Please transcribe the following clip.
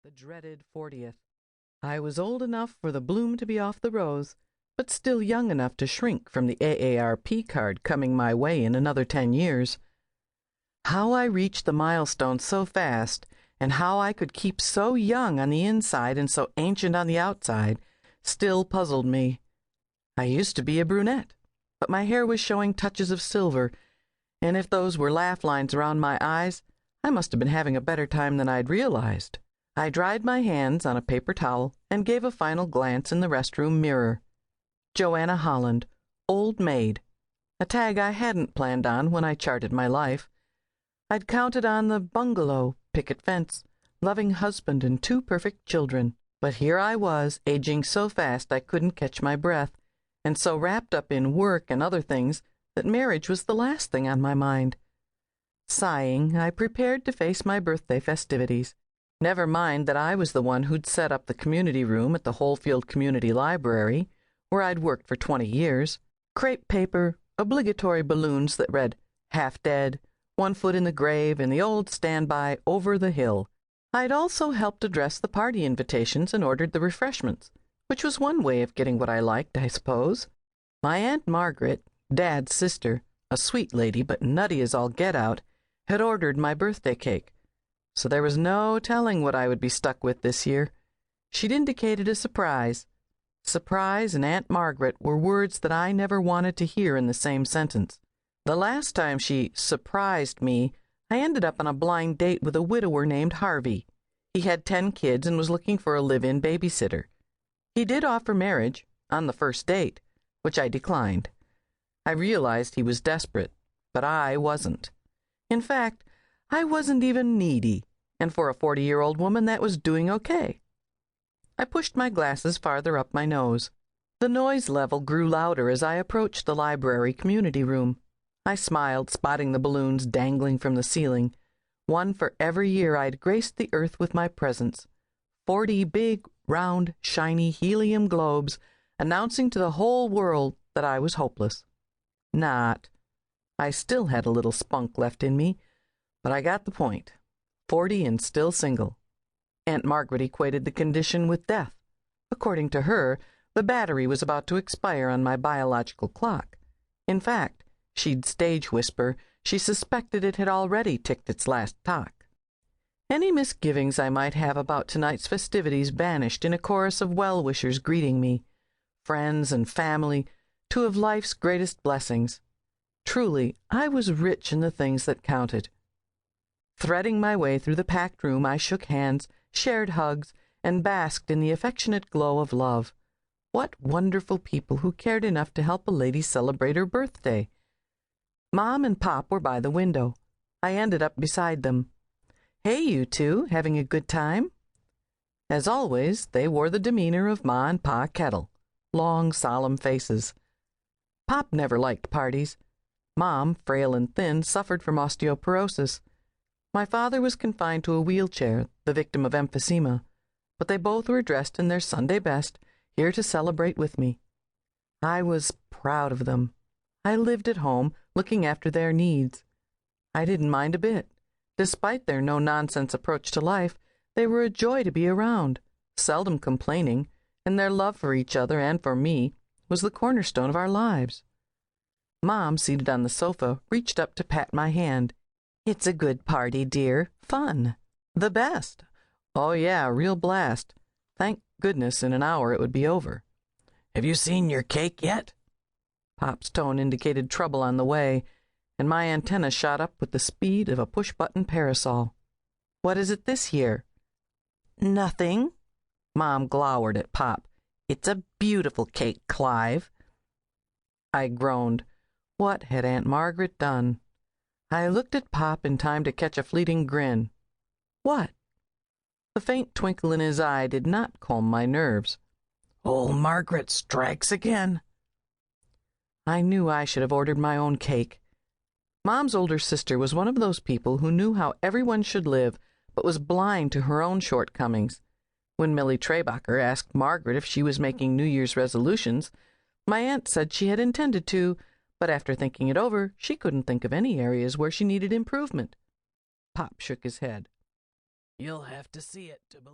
The dreaded 40th. I was old enough for the bloom to be off the rose, but still young enough to shrink from the AARP card coming my way in another 10 years. How I reached the milestone so fast, and how I could keep so young on the inside and so ancient on the outside, still puzzled me. I used to be a brunette, but my hair was showing touches of silver, and if those were laugh lines around my eyes, I must have been having a better time than I'd realized. I dried my hands on a paper towel and gave a final glance in the restroom mirror. Johanna Holland, old maid, a tag I hadn't planned on when I charted my life. I'd counted on the bungalow, picket fence, loving husband and 2 perfect children. But here I was, aging so fast I couldn't catch my breath, and so wrapped up in work and other things that marriage was the last thing on my mind. Sighing, I prepared to face my birthday festivities. Never mind that I was the one who'd set up the community room at the Holefield Community Library, where I'd worked for 20 years. Crepe paper, obligatory balloons that read, "Half dead," "One foot in the grave," and the old standby, "Over the hill." I'd also helped address the party invitations and ordered the refreshments, which was one way of getting what I liked, I suppose. My Aunt Margaret, Dad's sister, a sweet lady but nutty as all get out, had ordered my birthday cake, so there was no telling what I would be stuck with this year. She'd indicated a surprise. Surprise and Aunt Margaret were words that I never wanted to hear in the same sentence. The last time she surprised me, I ended up on a blind date with a widower named Harvey. He had 10 kids and was looking for a live-in babysitter. He did offer marriage, on the first date, which I declined. I realized he was desperate, but I wasn't. In fact, I wasn't even needy, and for a 40-year-old woman that was doing okay. I pushed my glasses farther up my nose. The noise level grew louder as I approached the library community room. I smiled, spotting the balloons dangling from the ceiling. One for every year I'd graced the earth with my presence. 40 big, round, shiny helium globes, announcing to the whole world that I was hopeless. Not. I still had a little spunk left in me, but I got the point. 40 and still single. Aunt Margaret equated the condition with death. According to her, the battery was about to expire on my biological clock. In fact, she'd stage whisper, she suspected it had already ticked its last tock. Any misgivings I might have about tonight's festivities vanished in a chorus of well-wishers greeting me. Friends and family, 2 of life's greatest blessings. Truly, I was rich in the things that counted. Threading my way through the packed room, I shook hands, shared hugs, and basked in the affectionate glow of love. What wonderful people who cared enough to help a lady celebrate her birthday. Mom and Pop were by the window. I ended up beside them. "Hey, you 2, having a good time?" As always, they wore the demeanor of Ma and Pa Kettle, long, solemn faces. Pop never liked parties. Mom, frail and thin, suffered from osteoporosis. My father was confined to a wheelchair, the victim of emphysema, but they both were dressed in their Sunday best, here to celebrate with me. I was proud of them. I lived at home, looking after their needs. I didn't mind a bit. Despite their no-nonsense approach to life, they were a joy to be around, seldom complaining, and their love for each other and for me was the cornerstone of our lives. Mom, seated on the sofa, reached up to pat my hand. "It's a good party, dear. Fun. The best. Oh, yeah, real blast. Thank goodness in an hour it would be over." "Have you seen your cake yet?" Pop's tone indicated trouble on the way, and my antenna shot up with the speed of a push-button parasol. "What is it this year?" "Nothing." Mom glowered at Pop. "It's a beautiful cake, Clive." I groaned. What had Aunt Margaret done? I looked at Pop in time to catch a fleeting grin. "What?" The faint twinkle in his eye did not calm my nerves. "Old Margaret strikes again." I knew I should have ordered my own cake. Mom's older sister was one of those people who knew how everyone should live, but was blind to her own shortcomings. When Millie Trabacher asked Margaret if she was making New Year's resolutions, my aunt said she had intended to, but after thinking it over, she couldn't think of any areas where she needed improvement. Pop shook his head. "You'll have to see it to believe."